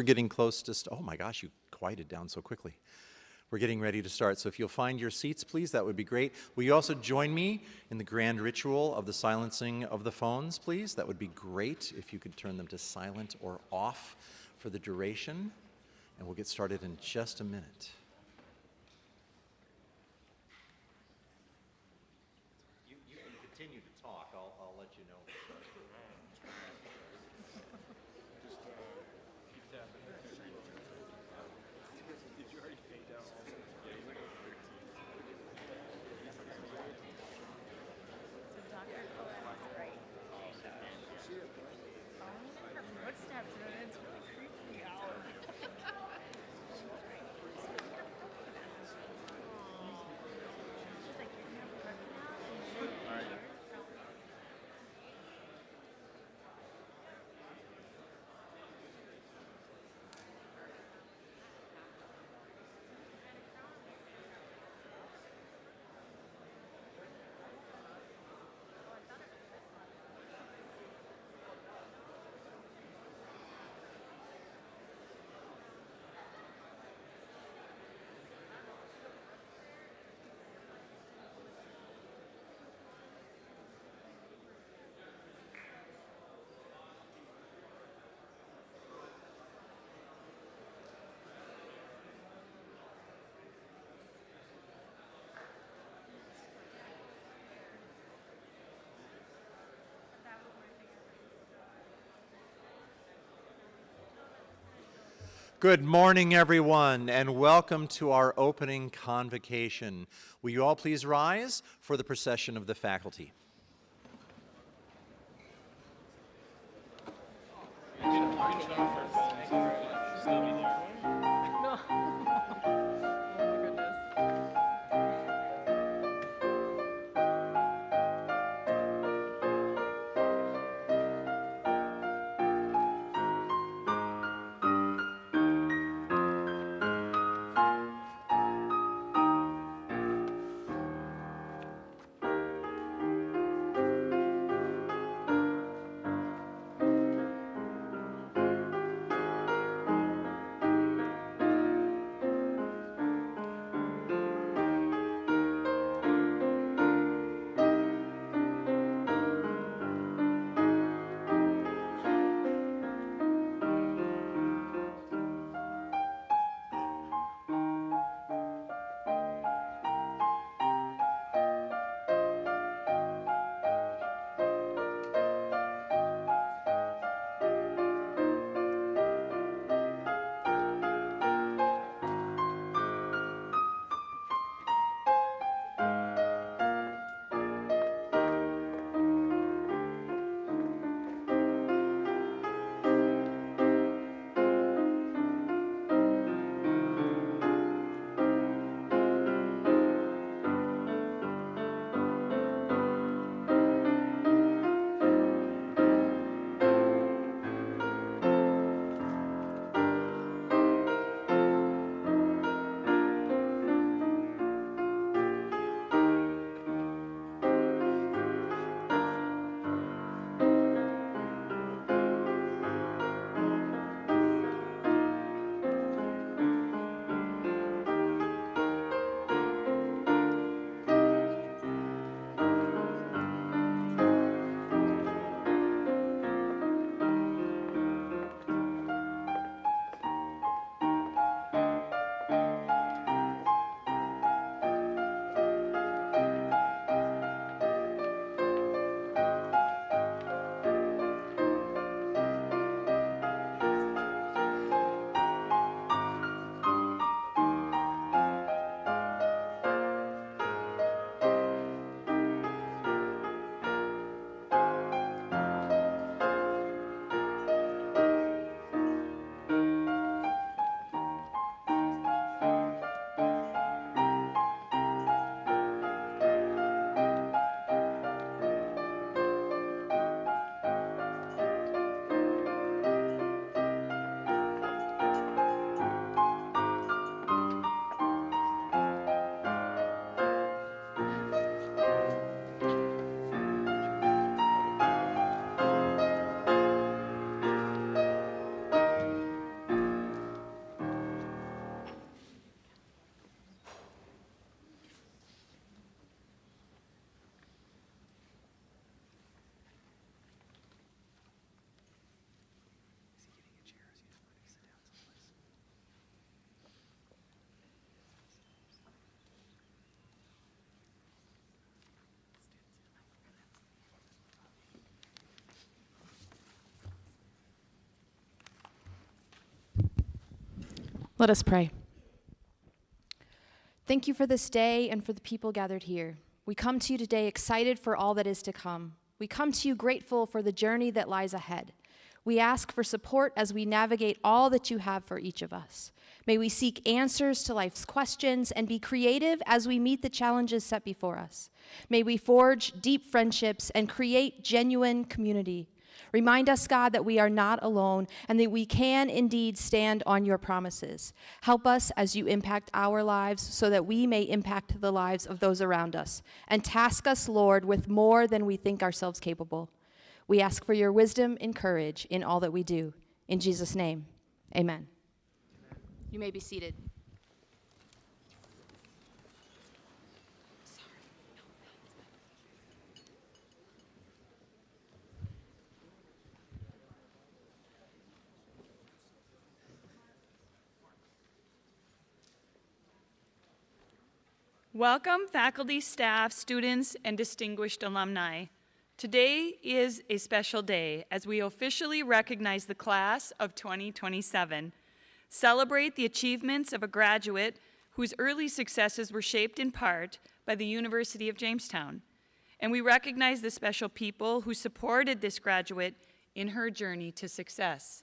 We're getting close to, oh my gosh, you quieted down so quickly. We're getting ready to start, so if you'll find your seats, please, that would be great. Will you also join me in the grand ritual of the silencing of the phones, please? That would be great if you could turn them to silent or off for the duration, and we'll get started in just a minute. You can continue to talk. I'll let you know. Good morning, everyone, and welcome to our opening convocation. Will you all please rise for the procession of the faculty? Let us pray. Thank you for this day and for the people gathered here. We come to you today excited for all that is to come. We come to you grateful for the journey that lies ahead. We ask for support as we navigate all that you have for each of us. May we seek answers to life's questions and be creative as we meet the challenges set before us. May we forge deep friendships and create genuine community. Remind us, God, that we are not alone and that we can indeed stand on your promises. Help us as you impact our lives so that we may impact the lives of those around us. And task us, Lord, with more than we think ourselves capable. We ask for your wisdom and courage in all that we do. In Jesus' name, amen. You may be seated. Welcome, faculty, staff, students, and distinguished alumni. Today is a special day as we officially recognize the class of 2027, celebrate the achievements of a graduate whose early successes were shaped in part by the University of Jamestown, and we recognize the special people who supported this graduate in her journey to success.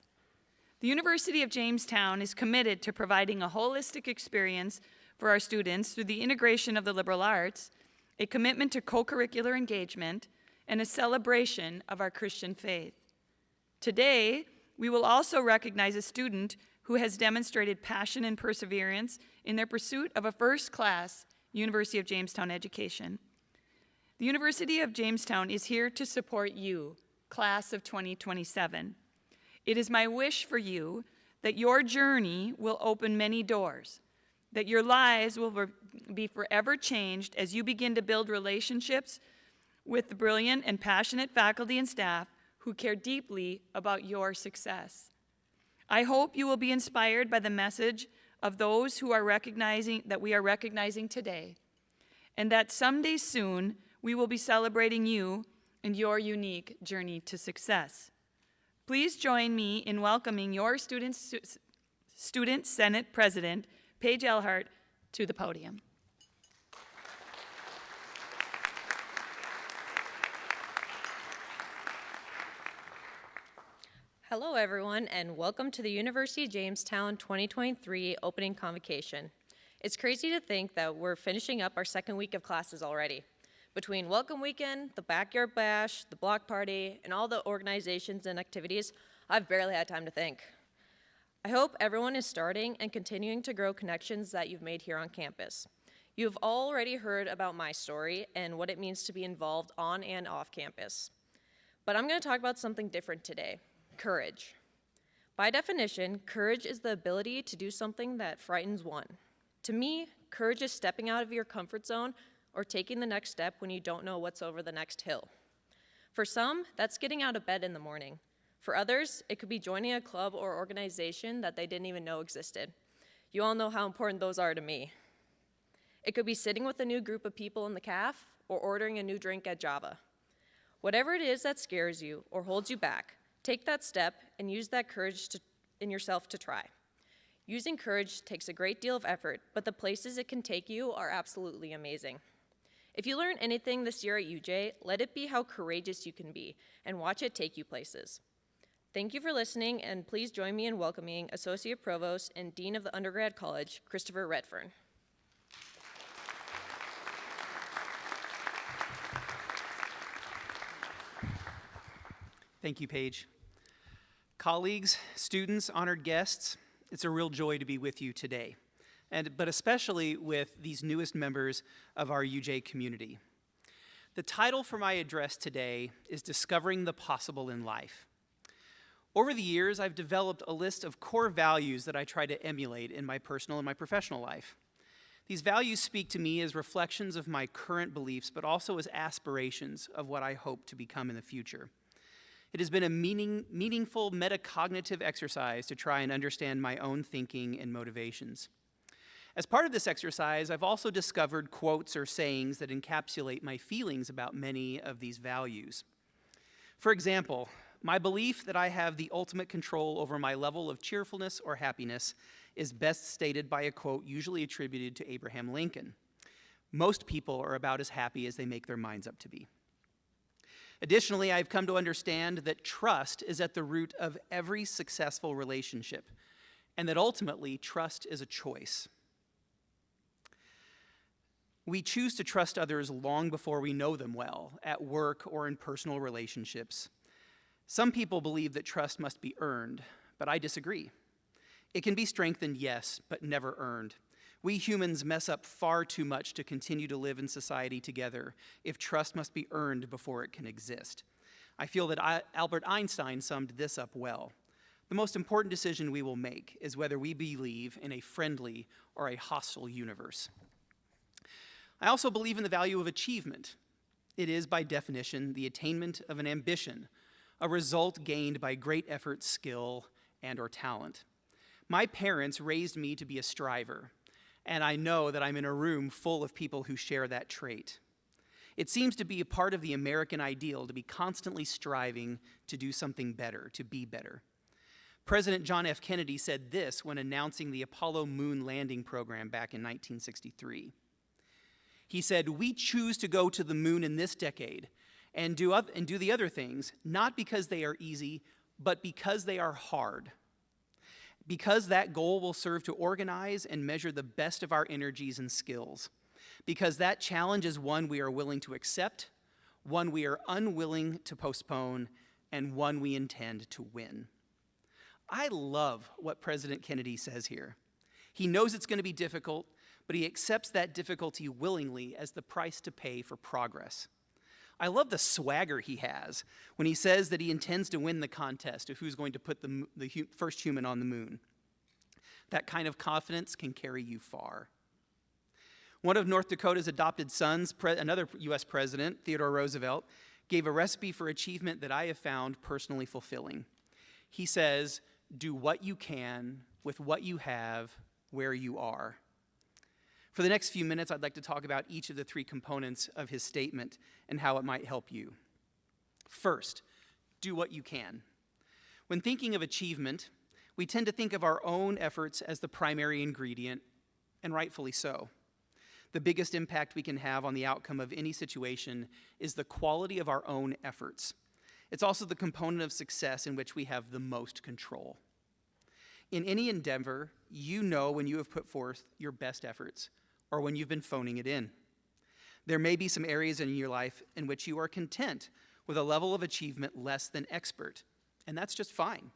The University of Jamestown is committed to providing a holistic experience for our students through the integration of the liberal arts, a commitment to co-curricular engagement, and a celebration of our Christian faith. Today, we will also recognize a student who has demonstrated passion and perseverance in their pursuit of a first-class University of Jamestown education. The University of Jamestown is here to support you, class of 2027. It is my wish for you that your journey will open many doors, that your lives will be forever changed as you begin to build relationships with the brilliant and passionate faculty and staff who care deeply about your success. I hope you will be inspired by the message of those who are recognizing that we are recognizing today, and that someday soon we will be celebrating you and your unique journey to success. Please join me in welcoming your Student Senate President, Paige Elhart, to the podium. Hello, everyone, and welcome to the University of Jamestown 2023 opening convocation. It's crazy to think that we're finishing up our second week of classes already. Between Welcome Weekend, the Backyard Bash, the Block Party, and all the organizations and activities, I've barely had time to think. I hope everyone is starting and continuing to grow connections that you've made here on campus. You've already heard about my story and what it means to be involved on and off campus. But I'm going to talk about something different today. Courage. By definition, courage is the ability to do something that frightens one. To me, courage is stepping out of your comfort zone or taking the next step when you don't know what's over the next hill. For some, that's getting out of bed in the morning. For others, it could be joining a club or organization that they didn't even know existed. You all know how important those are to me. It could be sitting with a new group of people in the caf or ordering a new drink at Java. Whatever it is that scares you or holds you back, take that step and use that courage in yourself to try. Using courage takes a great deal of effort, but the places it can take you are absolutely amazing. If you learn anything this year at UJ, let it be how courageous you can be and watch it take you places. Thank you for listening, and please join me in welcoming Associate Provost and Dean of the Undergrad College, Christopher Redfern. Thank you, Paige. Colleagues, students, honored guests, it's a real joy to be with you today, but especially with these newest members of our UJ community. The title for my address today is Discovering the Possible in Life. Over the years, I've developed a list of core values that I try to emulate in my personal and my professional life. These values speak to me as reflections of my current beliefs, but also as aspirations of what I hope to become in the future. It has been a meaningful metacognitive exercise to try and understand my own thinking and motivations. As part of this exercise, I've also discovered quotes or sayings that encapsulate my feelings about many of these values. For example, My belief that I have the ultimate control over my level of cheerfulness or happiness is best stated by a quote usually attributed to Abraham Lincoln. Most people are about as happy as they make their minds up to be. Additionally, I've come to understand that trust is at the root of every successful relationship, and that ultimately trust is a choice. We choose to trust others long before we know them well, at work or in personal relationships. Some people believe that trust must be earned, but I disagree. It can be strengthened, yes, but never earned. We humans mess up far too much to continue to live in society together if trust must be earned before it can exist. I feel that Albert Einstein summed this up well. The most important decision we will make is whether we believe in a friendly or a hostile universe. I also believe in the value of achievement. It is, by definition, the attainment of an ambition, a result gained by great effort, skill, and/or talent. My parents raised me to be a striver, and I know that I'm in a room full of people who share that trait. It seems to be a part of the American ideal to be constantly striving to do something better, to be better. President John F. Kennedy said this when announcing the Apollo moon landing program back in 1963. He said, "We choose to go to the moon in this decade and do the other things, not because they are easy, but because they are hard. Because that goal will serve to organize and measure the best of our energies and skills. Because that challenge is one we are willing to accept, one we are unwilling to postpone, and one we intend to win." I love what President Kennedy says here. He knows it's going to be difficult, but he accepts that difficulty willingly as the price to pay for progress. I love the swagger he has when he says that he intends to win the contest of who's going to put the first human on the moon. That kind of confidence can carry you far. One of North Dakota's adopted sons, another U.S. president, Theodore Roosevelt, gave a recipe for achievement that I have found personally fulfilling. He says, "Do what you can with what you have where you are." For the next few minutes, I'd like to talk about each of the three components of his statement and how it might help you. First, do what you can. When thinking of achievement, we tend to think of our own efforts as the primary ingredient, and rightfully so. The biggest impact we can have on the outcome of any situation is the quality of our own efforts. It's also the component of success in which we have the most control. In any endeavor, you know when you have put forth your best efforts or when you've been phoning it in. There may be some areas in your life in which you are content with a level of achievement less than expert, and that's just fine.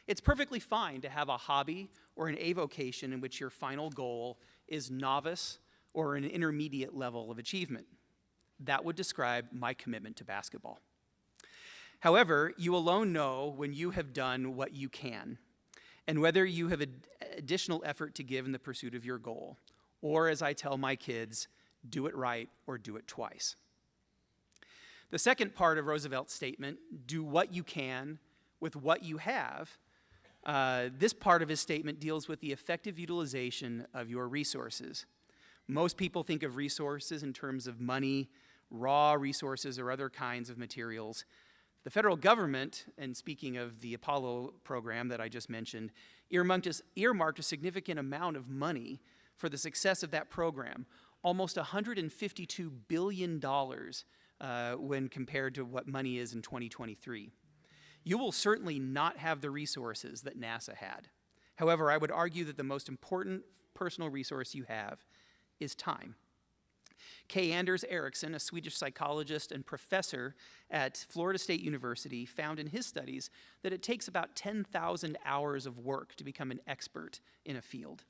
It's perfectly fine to have a hobby or an avocation in which your final goal is novice or an intermediate level of achievement. That would describe my commitment to basketball. However, you alone know when you have done what you can, and whether you have additional effort to give in the pursuit of your goal, or, as I tell my kids, do it right or do it twice. The second part of Roosevelt's statement, do what you can with what you have, this part of his statement deals with the effective utilization of your resources. Most people think of resources in terms of money, raw resources, or other kinds of materials. The federal government, and speaking of the Apollo program that I just mentioned, earmarked a significant amount of money for the success of that program, almost $152 billion when compared to what money is in 2023. You will certainly not have the resources that NASA had. However, I would argue that the most important personal resource you have is time. K. Anders Ericsson, a Swedish psychologist and professor at Florida State University, found in his studies that it takes about 10,000 hours of work to become an expert in a field.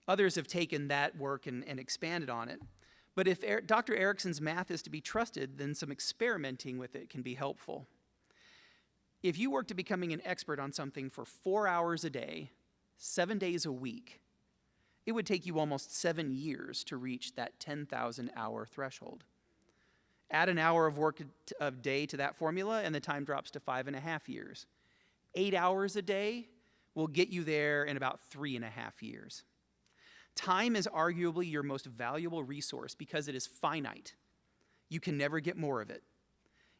Others have taken that work and expanded on it. But if Dr. Ericsson's math is to be trusted, then some experimenting with it can be helpful. If you work to becoming an expert on something for 4 hours a day, 7 days a week, it would take you almost 7 years to reach that 10,000 hour threshold. Add an hour of work a day to that formula, and the time drops to 5.5 years. 8 hours a day will get you there in about 3.5 years. Time is arguably your most valuable resource because it is finite. You can never get more of it.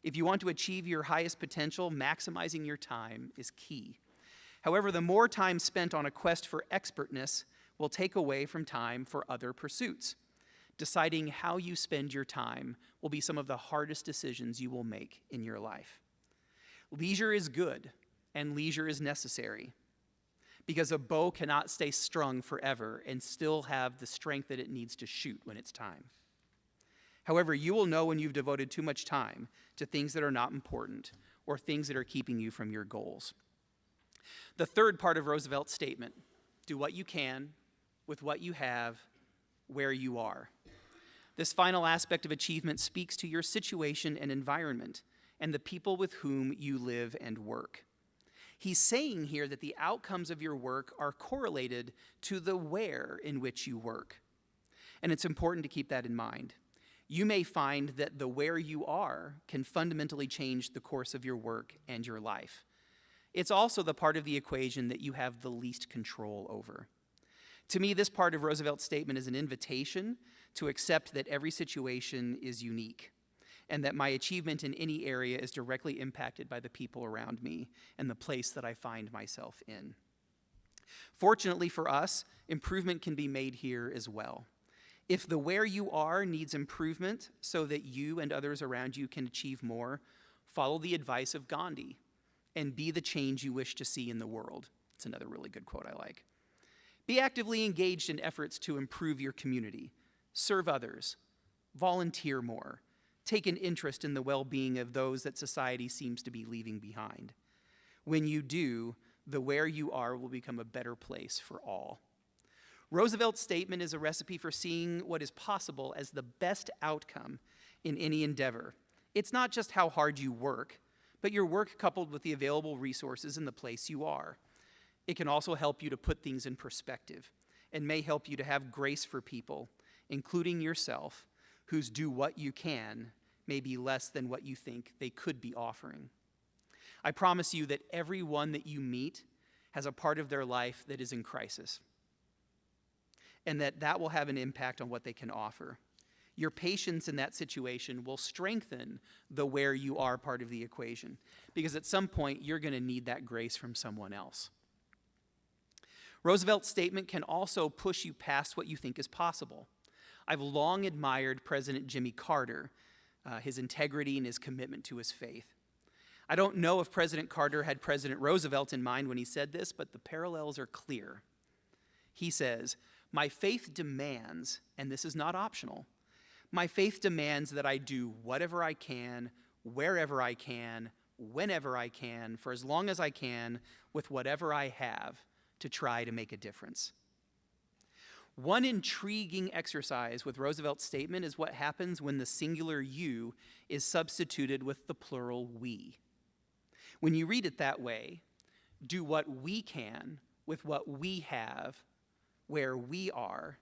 If you want to achieve your highest potential, maximizing your time is key. However, the more time spent on a quest for expertness will take away from time for other pursuits. Deciding how you spend your time will be some of the hardest decisions you will make in your life. Leisure is good, and leisure is necessary, because a bow cannot stay strung forever and still have the strength that it needs to shoot when it's time. However, you will know when you've devoted too much time to things that are not important or things that are keeping you from your goals. The third part of Roosevelt's statement, do what you can with what you have, where you are. This final aspect of achievement speaks to your situation and environment and the people with whom you live and work. He's saying here that the outcomes of your work are correlated to the where in which you work. And it's important to keep that in mind. You may find that the where you are can fundamentally change the course of your work and your life. It's also the part of the equation that you have the least control over. To me, this part of Roosevelt's statement is an invitation to accept that every situation is unique and that my achievement in any area is directly impacted by the people around me and the place that I find myself in. Fortunately for us, improvement can be made here as well. If the where you are needs improvement so that you and others around you can achieve more, follow the advice of Gandhi and be the change you wish to see in the world. It's another really good quote I like. Be actively engaged in efforts to improve your community, serve others, volunteer more, take an interest in the well-being of those that society seems to be leaving behind. When you do, the where you are will become a better place for all. Roosevelt's statement is a recipe for seeing what is possible as the best outcome in any endeavor. It's not just how hard you work, but your work coupled with the available resources in the place you are. It can also help you to put things in perspective and may help you to have grace for people, including yourself, whose do what you can may be less than what you think they could be offering. I promise you that everyone that you meet has a part of their life that is in crisis, and that will have an impact on what they can offer. Your patience in that situation will strengthen the where you are part of the equation, because at some point you're going to need that grace from someone else. Roosevelt's statement can also push you past what you think is possible. I've long admired President Jimmy Carter, his integrity and his commitment to his faith. I don't know if President Carter had President Roosevelt in mind when he said this, but the parallels are clear. He says, "My faith demands, and this is not optional, my faith demands that I do whatever I can, wherever I can, whenever I can, for as long as I can, with whatever I have, to try to make a difference." One intriguing exercise with Roosevelt's statement is what happens when the singular you is substituted with the plural we. When you read it that way, do what we can with what we have, where we are,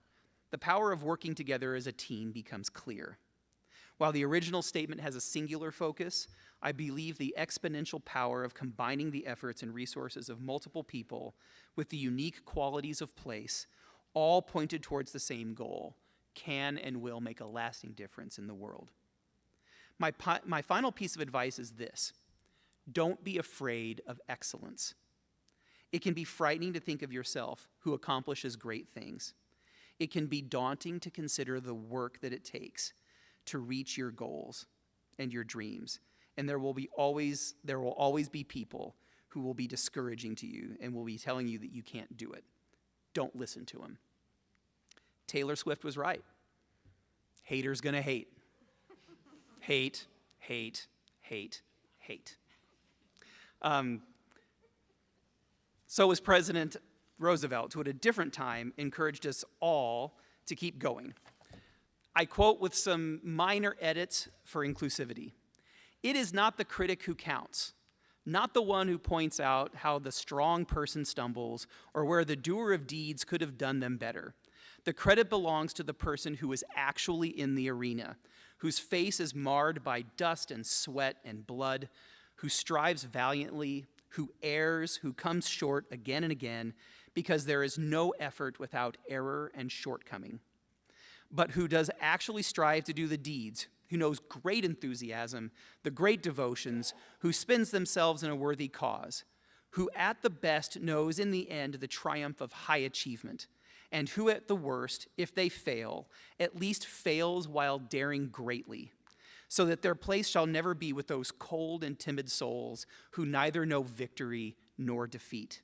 the power of working together as a team becomes clear. While the original statement has a singular focus, I believe the exponential power of combining the efforts and resources of multiple people with the unique qualities of place, all pointed towards the same goal, can and will make a lasting difference in the world. My final piece of advice is this: don't be afraid of excellence. It can be frightening to think of yourself who accomplishes great things. It can be daunting to consider the work that it takes to reach your goals and your dreams. And there will always be people who will be discouraging to you and will be telling you that you can't do it. Don't listen to them. Taylor Swift was right. Haters gonna hate. Hate, hate, hate, hate. So was President Roosevelt, who at a different time encouraged us all to keep going. I quote with some minor edits for inclusivity. "It is not the critic who counts, not the one who points out how the strong person stumbles or where the doer of deeds could have done them better. The credit belongs to the person who is actually in the arena, whose face is marred by dust and sweat and blood, who strives valiantly, who errs, who comes short again and again, because there is no effort without error and shortcoming, but who does actually strive to do the deeds, who knows great enthusiasm, the great devotions, who spends themselves in a worthy cause, who at the best knows in the end the triumph of high achievement, and who at the worst, if they fail, at least fails while daring greatly, so that their place shall never be with those cold and timid souls who neither know victory nor defeat.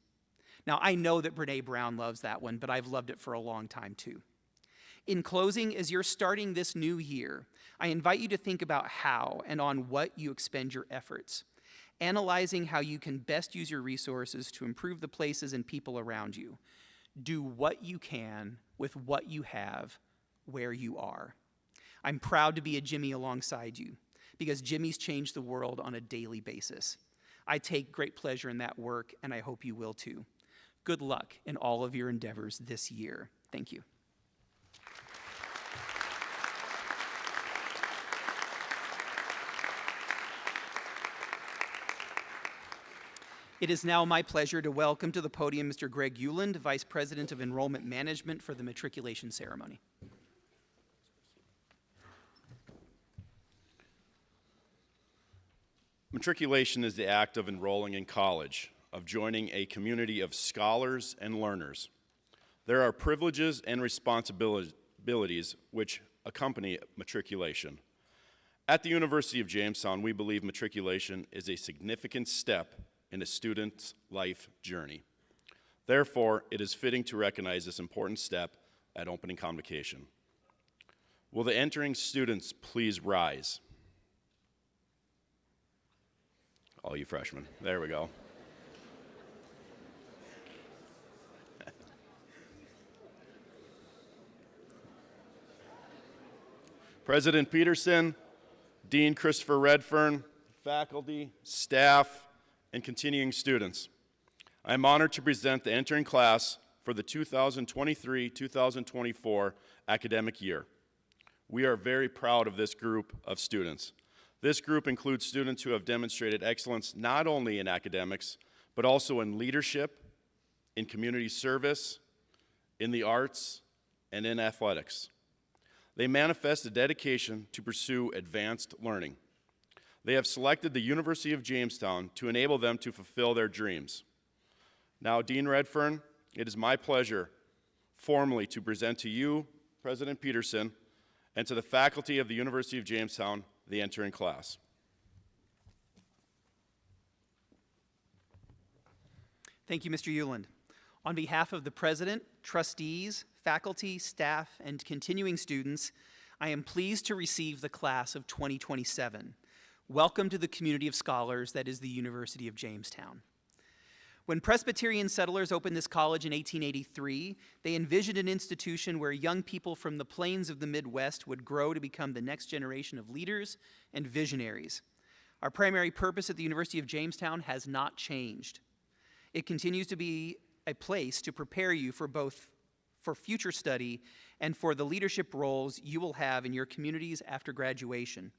Now, I know that Brene Brown loves that one, but I've loved it for a long time too. In closing, as you're starting this new year, I invite you to think about how and on what you expend your efforts, analyzing how you can best use your resources to improve the places and people around you. Do what you can with what you have where you are. I'm proud to be a Jimmy alongside you because Jimmys change the world on a daily basis. I take great pleasure in that work, and I hope you will too. Good luck in all of your endeavors this year. Thank you. It is now my pleasure to welcome to the podium Mr. Greg Euland, Vice President of Enrollment Management, for the matriculation ceremony. Matriculation is the act of enrolling in college, of joining a community of scholars and learners. There are privileges and responsibilities which accompany matriculation. At the University of Jamestown, we believe matriculation is a significant step in a student's life journey. Therefore, it is fitting to recognize this important step at opening convocation. Will the entering students please rise? All you freshmen, there we go. President Peterson, Dean Christopher Redfern, faculty, staff, and continuing students, I am honored to present the entering class for the 2023-2024 academic year. We are very proud of this group of students. This group includes students who have demonstrated excellence not only in academics, but also in leadership, in community service, in the arts, and in athletics. They manifest a dedication to pursue advanced learning. They have selected the University of Jamestown to enable them to fulfill their dreams. Now, Dean Redfern, it is my pleasure formally to present to you, President Peterson, and to the faculty of the University of Jamestown, the entering class. Thank you, Mr. Euland. On behalf of the president, trustees, faculty, staff, and continuing students, I am pleased to receive the class of 2027. Welcome to the community of scholars that is the University of Jamestown. When Presbyterian settlers opened this college in 1883, they envisioned an institution where young people from the plains of the Midwest would grow to become the next generation of leaders and visionaries. Our primary purpose at the University of Jamestown has not changed. It continues to be a place to prepare you for future study and for the leadership roles you will have in your communities after graduation.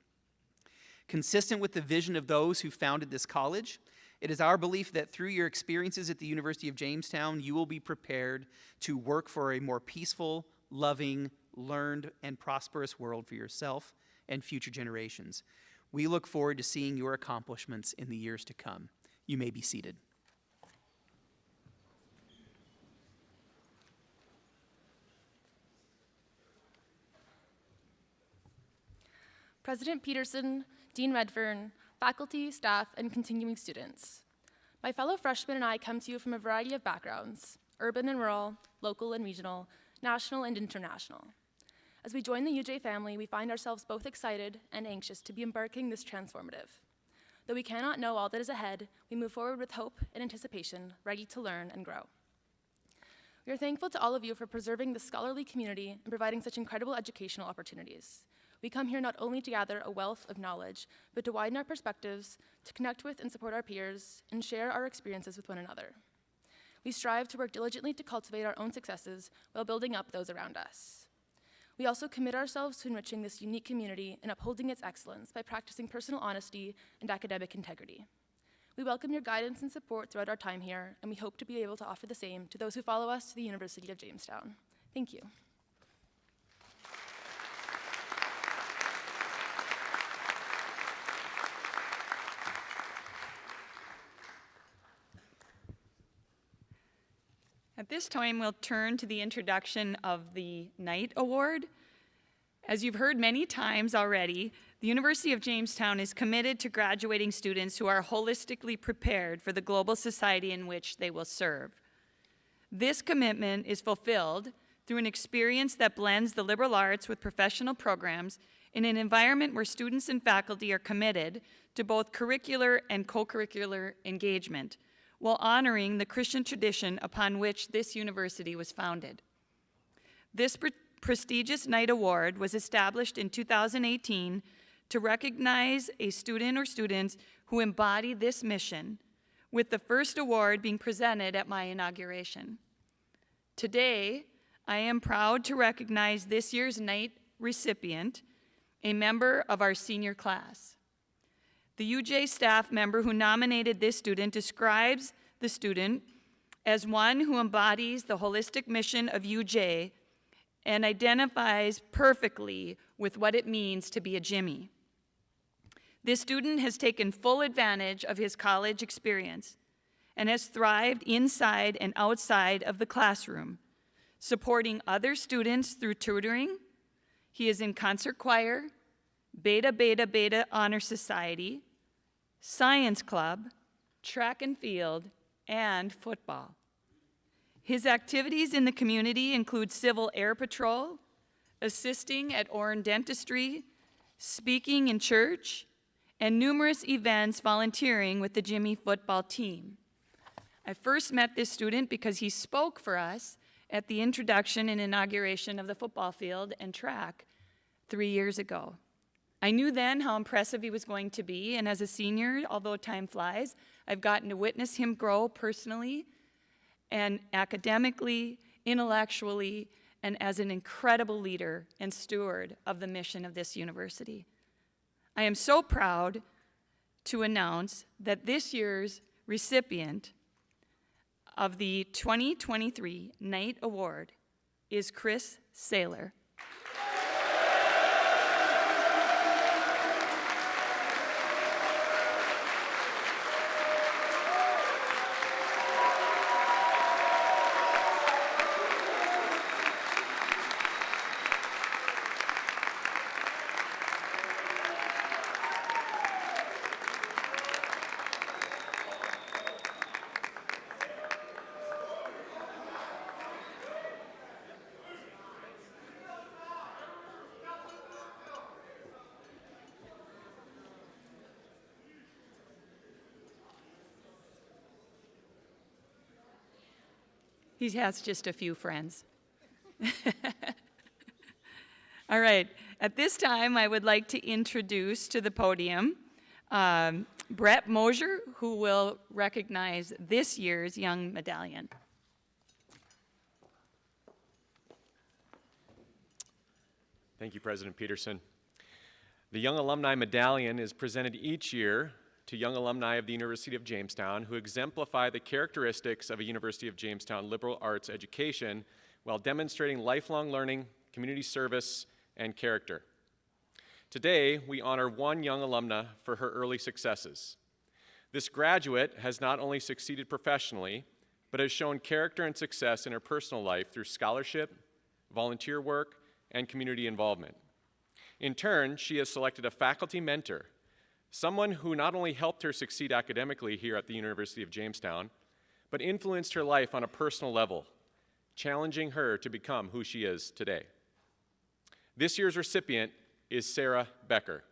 Consistent with the vision of those who founded this college, it is our belief that through your experiences at the University of Jamestown, you will be prepared to work for a more peaceful, loving, learned, and prosperous world for yourself and future generations. We look forward to seeing your accomplishments in the years to come. You may be seated. President Peterson, Dean Redfern, faculty, staff, and continuing students. My fellow freshmen and I come to you from a variety of backgrounds, urban and rural, local and regional, national and international. As we join the UJ family, we find ourselves both excited and anxious to be embarking this transformative. Though we cannot know all that is ahead, we move forward with hope and anticipation, ready to learn and grow. We are thankful to all of you for preserving this scholarly community and providing such incredible educational opportunities. We come here not only to gather a wealth of knowledge, but to widen our perspectives, to connect with and support our peers, and share our experiences with one another. We strive to work diligently to cultivate our own successes while building up those around us. We also commit ourselves to enriching this unique community and upholding its excellence by practicing personal honesty and academic integrity. We welcome your guidance and support throughout our time here, and we hope to be able to offer the same to those who follow us to the University of Jamestown. Thank you. this time, we'll turn to the introduction of the Knight Award. As you've heard many times already, the University of Jamestown is committed to graduating students who are holistically prepared for the global society in which they will serve. This commitment is fulfilled through an experience that blends the liberal arts with professional programs in an environment where students and faculty are committed to both curricular and co-curricular engagement, while honoring the Christian tradition upon which this university was founded. This prestigious Knight Award was established in 2018 to recognize a student or students who embody this mission, with the first award being presented at my inauguration. Today, I am proud to recognize this year's Knight recipient, a member of our senior class. The UJ staff member who nominated this student describes the student as one who embodies the holistic mission of UJ and identifies perfectly with what it means to be a Jimmy. This student has taken full advantage of his college experience and has thrived inside and outside of the classroom, supporting other students through tutoring. He is in concert choir, Beta Beta Beta Honor Society, Science Club, track and field, and football. His activities in the community include Civil Air Patrol, assisting at Oran Dentistry, speaking in church, and numerous events volunteering with the Jimmy football team. I first met this student because he spoke for us at the introduction and inauguration of the football field and track 3 years ago. I knew then how impressive he was going to be, and as a senior, although time flies, I've gotten to witness him grow personally and academically, intellectually, and as an incredible leader and steward of the mission of this university. I am so proud to announce that this year's recipient of the 2023 Knight Award is Chris Saylor. He has just a few friends. All right, at this time, I would like to introduce to the podium Brett Mosier, who will recognize this year's Young Medallion. Thank you, President Peterson. The Young Alumni Medallion is presented each year to young alumni of the University of Jamestown who exemplify the characteristics of a University of Jamestown liberal arts education while demonstrating lifelong learning, community service, and character. Today, we honor one young alumna for her early successes. This graduate has not only succeeded professionally, but has shown character and success in her personal life through scholarship, volunteer work, and community involvement. In turn, she has selected a faculty mentor, someone who not only helped her succeed academically here at the University of Jamestown, but influenced her life on a personal level, challenging her to become who she is today. This year's recipient is Sarah Becker.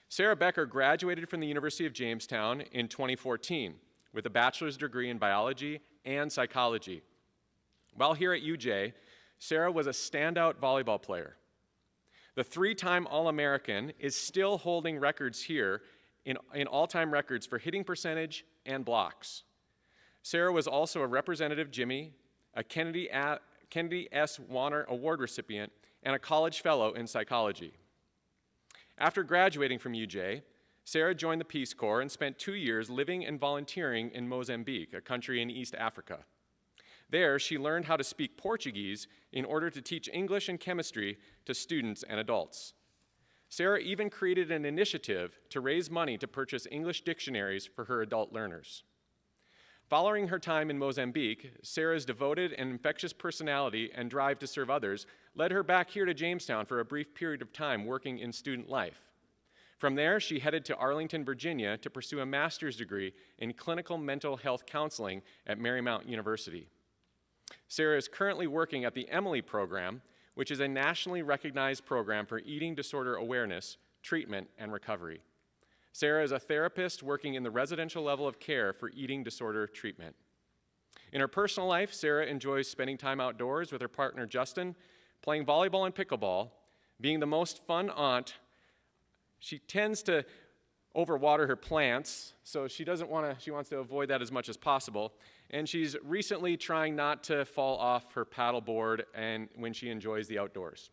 Sarah Becker graduated from the University of Jamestown in 2014 with a bachelor's degree in biology and psychology. While here at UJ, Sarah was a standout volleyball player. The three-time All-American is still holding records here in all-time records for hitting percentage and blocks. Sarah was also a representative Jimmy, a Kennedy S. Warner Award recipient, and a college fellow in psychology. After graduating from UJ, Sarah joined the Peace Corps and spent 2 years living and volunteering in Mozambique, a country in East Africa. There, she learned how to speak Portuguese in order to teach English and chemistry to students and adults. Sarah even created an initiative to raise money to purchase English dictionaries for her adult learners. Following her time in Mozambique, Sarah's devoted and infectious personality and drive to serve others led her back here to Jamestown for a brief period of time working in student life. From there, she headed to Arlington, Virginia to pursue a master's degree in clinical mental health counseling at Marymount University. Sarah is currently working at the Emily Program, which is a nationally recognized program for eating disorder awareness, treatment, and recovery. Sarah is a therapist working in the residential level of care for eating disorder treatment. In her personal life, Sarah enjoys spending time outdoors with her partner Justin, playing volleyball and pickleball, being the most fun aunt. She tends to overwater her plants, so she wants to avoid that as much as possible. And she's recently trying not to fall off her paddleboard and when she enjoys the outdoors.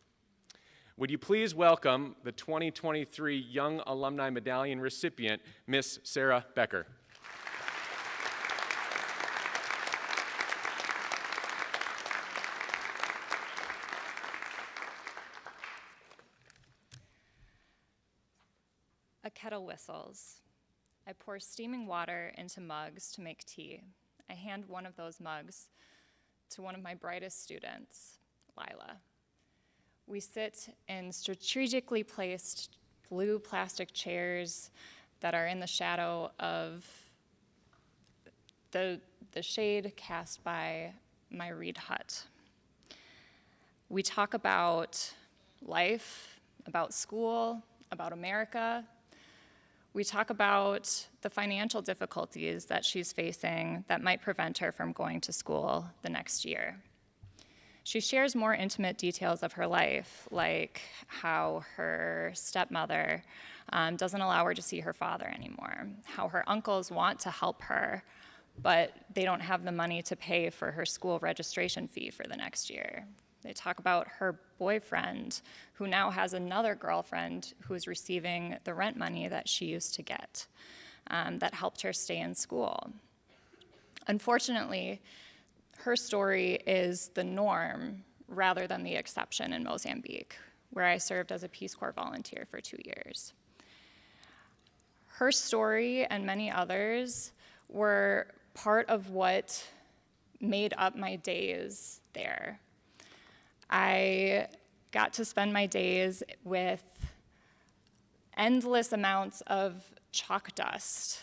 Would you please welcome the 2023 Young Alumni Medallion recipient, Miss Sarah Becker. A kettle whistles. I pour steaming water into mugs to make tea. I hand one of those mugs to one of my brightest students, Lila. We sit in strategically placed blue plastic chairs that are in the shadow of the shade cast by my reed hut. We talk about life, about school, about America. We talk about the financial difficulties that she's facing that might prevent her from going to school the next year. She shares more intimate details of her life, like how her stepmother doesn't allow her to see her father anymore, how her uncles want to help her, but they don't have the money to pay for her school registration fee for the next year. They talk about her boyfriend, who now has another girlfriend who's receiving the rent money that she used to get that helped her stay in school. Unfortunately, her story is the norm rather than the exception in Mozambique, where I served as a Peace Corps volunteer for 2 years. Her story and many others were part of what made up my days there. I got to spend my days with endless amounts of chalk dust,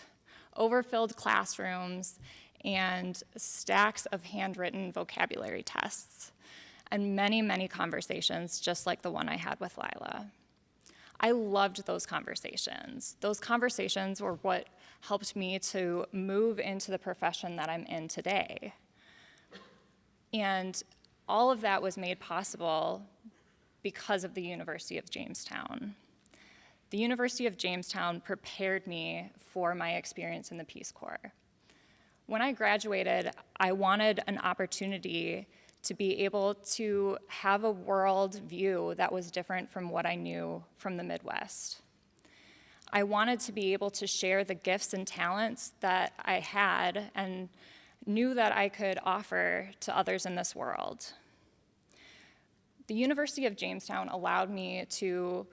overfilled classrooms, and stacks of handwritten vocabulary tests, and many, many conversations just like the one I had with Lila. I loved those conversations. Those conversations were what helped me to move into the profession that I'm in today. And all of that was made possible because of the University of Jamestown. The University of Jamestown prepared me for my experience in the Peace Corps. When I graduated, I wanted an opportunity to be able to have a world view that was different from what I knew from the Midwest. I wanted to be able to share the gifts and talents that I had and knew that I could offer to others in this world. The University of Jamestown allowed me to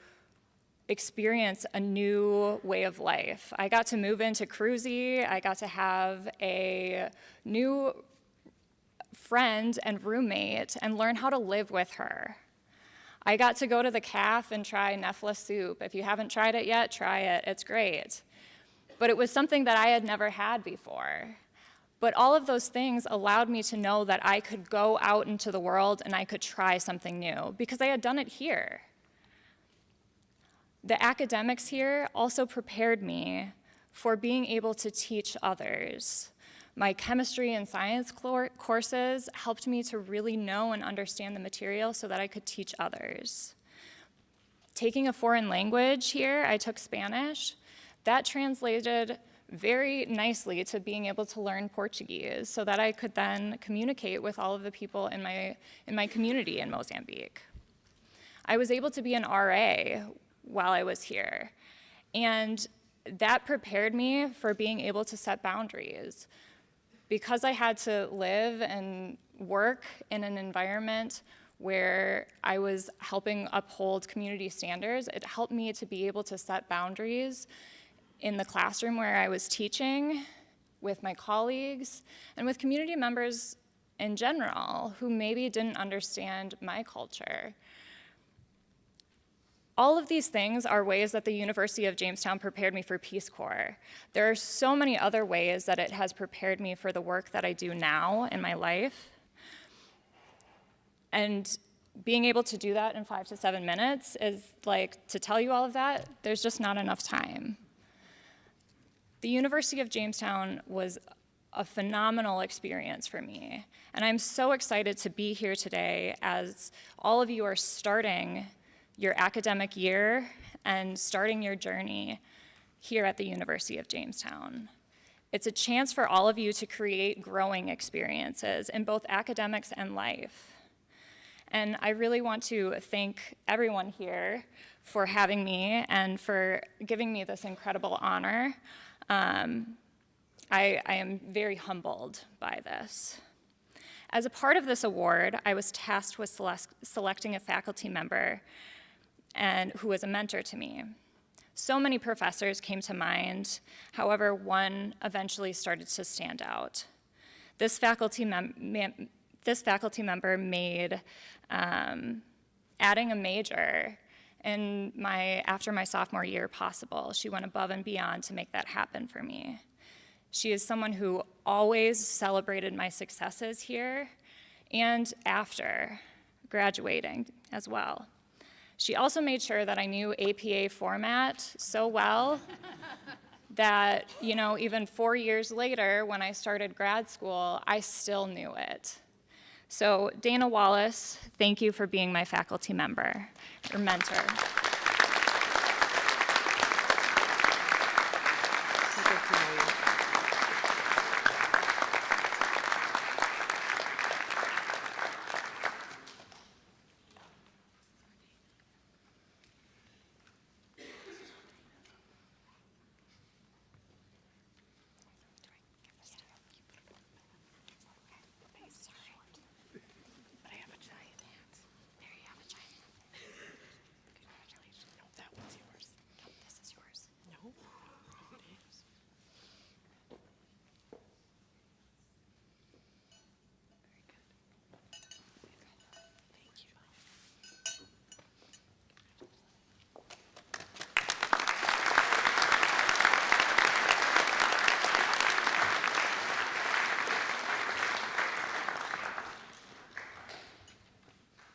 experience a new way of life. I got to move into Cruzy. I got to have a new friend and roommate and learn how to live with her. I got to go to the caf and try Nefla soup. If you haven't tried it yet, try it. It's great. But it was something that I had never had before. But all of those things allowed me to know that I could go out into the world and I could try something new because I had done it here. The academics here also prepared me for being able to teach others. My chemistry and science courses helped me to really know and understand the material so that I could teach others. Taking a foreign language here, I took Spanish. That translated very nicely to being able to learn Portuguese so that I could then communicate with all of the people in my community in Mozambique. I was able to be an RA while I was here, and that prepared me for being able to set boundaries. Because I had to live and work in an environment where I was helping uphold community standards, it helped me to be able to set boundaries in the classroom where I was teaching with my colleagues, and with community members in general who maybe didn't understand my culture. All of these things are ways that the University of Jamestown prepared me for Peace Corps. There are so many other ways that it has prepared me for the work that I do now in my life. And being able to do that in 5 to 7 minutes is like, to tell you all of that, there's just not enough time. The University of Jamestown was a phenomenal experience for me. And I'm so excited to be here today as all of you are starting your academic year and starting your journey here at the University of Jamestown. It's a chance for all of you to create growing experiences in both academics and life. And I really want to thank everyone here for having me and for giving me this incredible honor. I am very humbled by this. As a part of this award, I was tasked with selecting a faculty member and who was a mentor to me. So many professors came to mind, however, one eventually started to stand out. This faculty member made adding a major after my sophomore year possible. She went above and beyond to make that happen for me. She is someone who always celebrated my successes here and after graduating as well. She also made sure that I knew APA format so well that, even 4 years later when I started grad school, I still knew it. So Dana Wallace, thank you for being my faculty member, or mentor.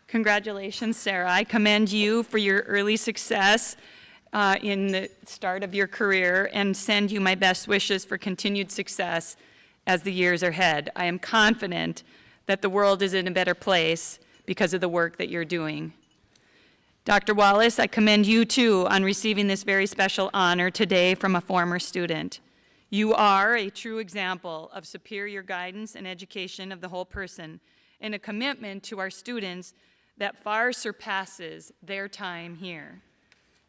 Congratulations, Sarah. I commend you for your early success in the start of your career and send you my best wishes for continued success as the years are ahead. I am confident that the world is in a better place because of the work that you're doing. Dr. Wallace, I commend you too on receiving this very special honor today from a former student. You are a true example of superior guidance and education of the whole person and a commitment to our students that far surpasses their time here.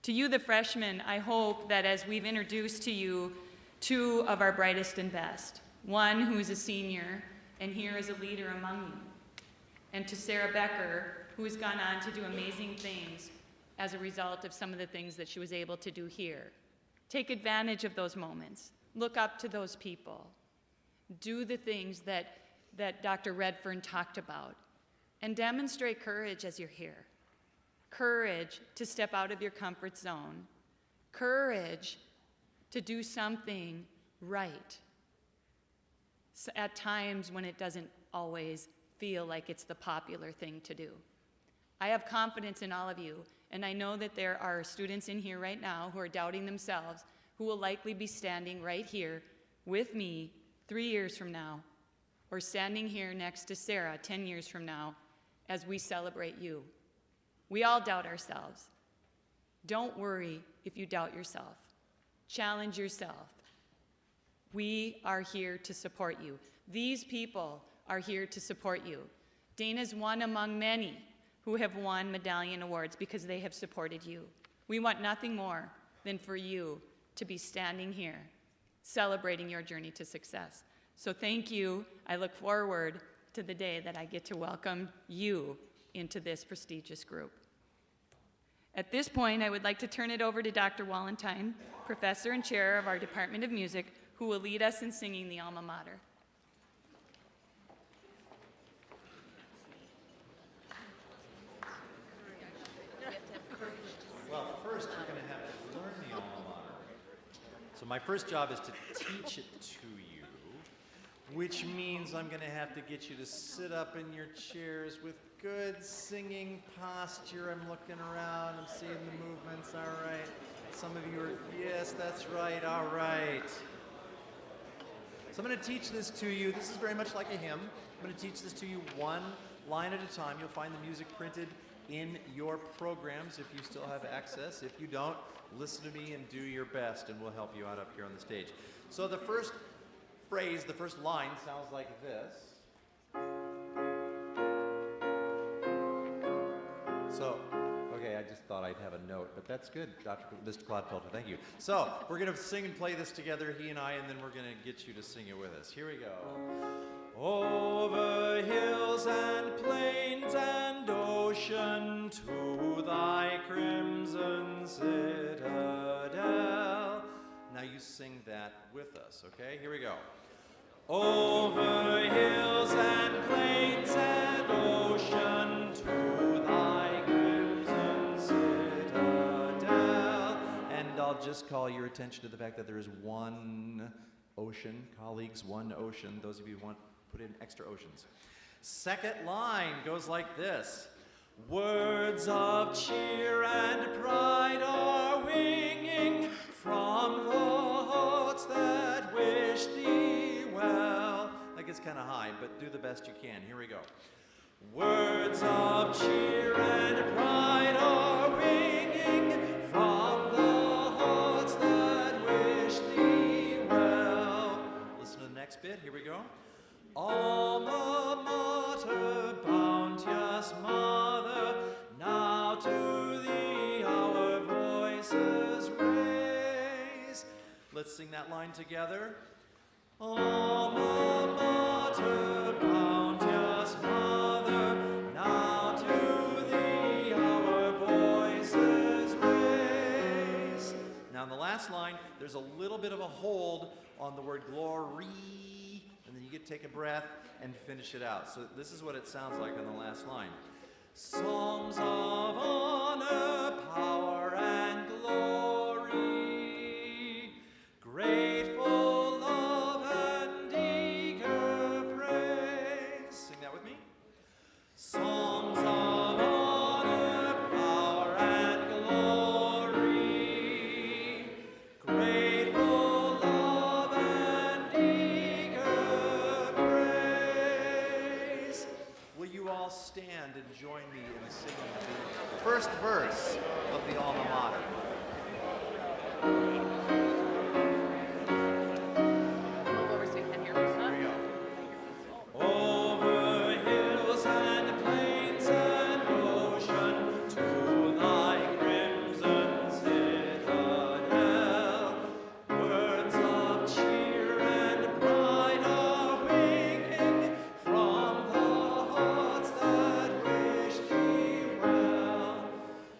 To you, the freshmen, I hope that as we've introduced to you two of our brightest and best, one who is a senior and here is a leader among you, and to Sarah Becker, who has gone on to do amazing things as a result of some of the things that she was able to do here. Take advantage of those moments. Look up to those people. Do the things that Dr. Redfern talked about, and demonstrate courage as you're here. Courage to step out of your comfort zone. Courage to do something right. At times when it doesn't always feel like it's the popular thing to do. I have confidence in all of you, and I know that there are students in here right now who are doubting themselves, who will likely be standing right here with me 3 years from now, or standing here next to Sarah 10 years from now as we celebrate you. We all doubt ourselves. Don't worry if you doubt yourself. Challenge yourself. We are here to support you. These people are here to support you. Dana's one among many who have won medallion awards because they have supported you. We want nothing more than for you to be standing here, celebrating your journey to success. So thank you. I look forward to the day that I get to welcome you into this prestigious group. At this point, I would like to turn it over to Dr. Wallentyne, Professor and Chair of our Department of Music, who will lead us in singing the alma mater. Well, first you're going to have to learn the alma mater. So my first job is to teach it to you, which means I'm going to have to get you to sit up in your chairs with good singing posture. I'm looking around, I'm seeing the movements, all right. Some of you are, yes, that's right, all right. So I'm going to teach this to you. This is very much like a hymn. I'm going to teach this to you one line at a time. You'll find the music printed in your programs if you still have access. If you don't, listen to me and do your best, and we'll help you out up here on the stage. So the first phrase, the first line sounds like this. So, okay, I just thought I'd have a note, but that's good, Mr. Clodfelter, thank you. So, we're going to sing and play this together, he and I, and then we're going to get you to sing it with us. Here we go. Over hills and plains and ocean to thy crimson citadel. Now you sing that with us, okay? Here we go. Over hills and plains and ocean to thy crimson citadel. And I'll just call your attention to the fact that there is one ocean, colleagues, one ocean. Those of you who want put in extra oceans. Second line goes like this. Words of cheer and pride are winging from thoughts that wish thee well. That gets kind of high, but do the best you can. Here we go. Words of cheer and pride are winging from thoughts that wish thee well. Listen to the next bit. Here we go. Alma mater, bounteous mother, now to thee our voices raise. Let's sing that line together. Alma mater, bounteous mother, now to thee our voices raise. Now in the last line, there's a little bit of a hold on the word glory. And then you get to take a breath and finish it out. So this is what it sounds like on the last line. Psalms of honor, power, and glory, grateful love and eager praise. Sing that with me. Psalms of honor, power, and glory, grateful love and eager praise. Will you all stand and join me in singing the first verse of the alma mater? Over hills and plains and ocean to thy crimson citadel, words of cheer and pride are winging from the hearts that wish thee well.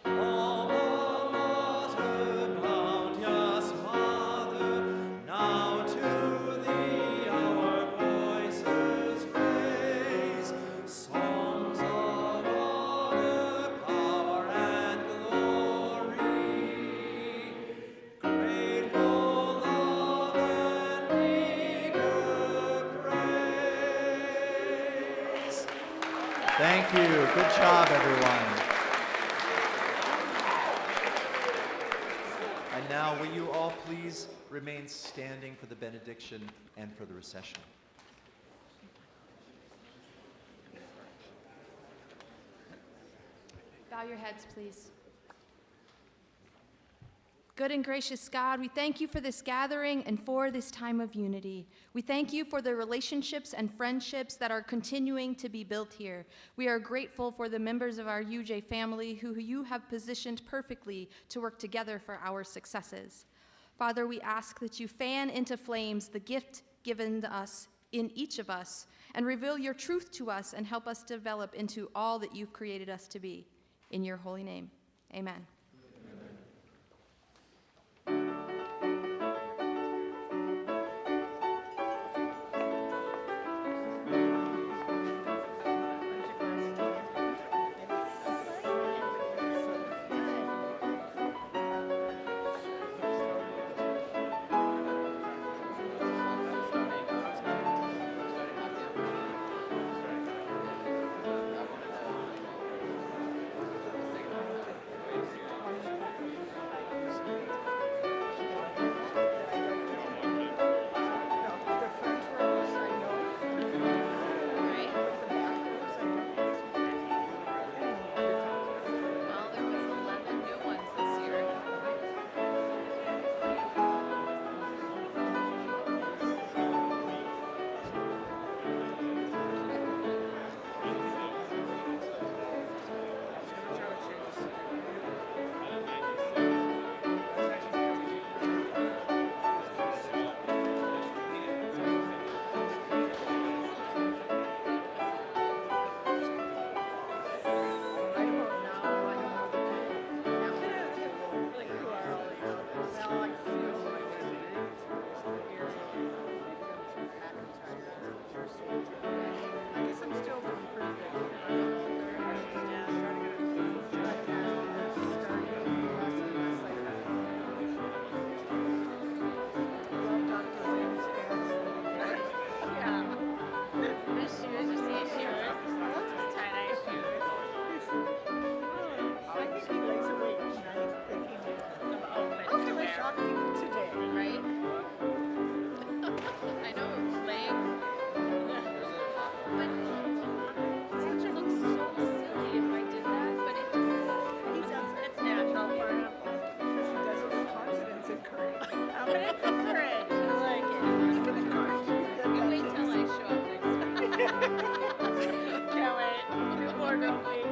Alma mater, bounteous mother, now to thee our voices raise. Songs of honor, power, and glory, grateful love and eager praise. Thank you. Good job, everyone. And now, will you all please remain standing for the benediction and for the recession? Bow your heads, please. Good and gracious God, we thank you for this gathering and for this time of unity. We thank you for the relationships and friendships that are continuing to be built here. We are grateful for the members of our UJ family who you have positioned perfectly to work together for our successes. Father, we ask that you fan into flames the gift given to us in each of us and reveal your truth to us and help us develop into all that you've created us to be. In your holy name, amen. shocking today. Right? I know, lame. But it would look so silly if I did that, but it just, it's natural for him. Because he does it with confidence and courage. Confidence and courage. I like it. You wait till I show up next time. Can't wait. More girl, please.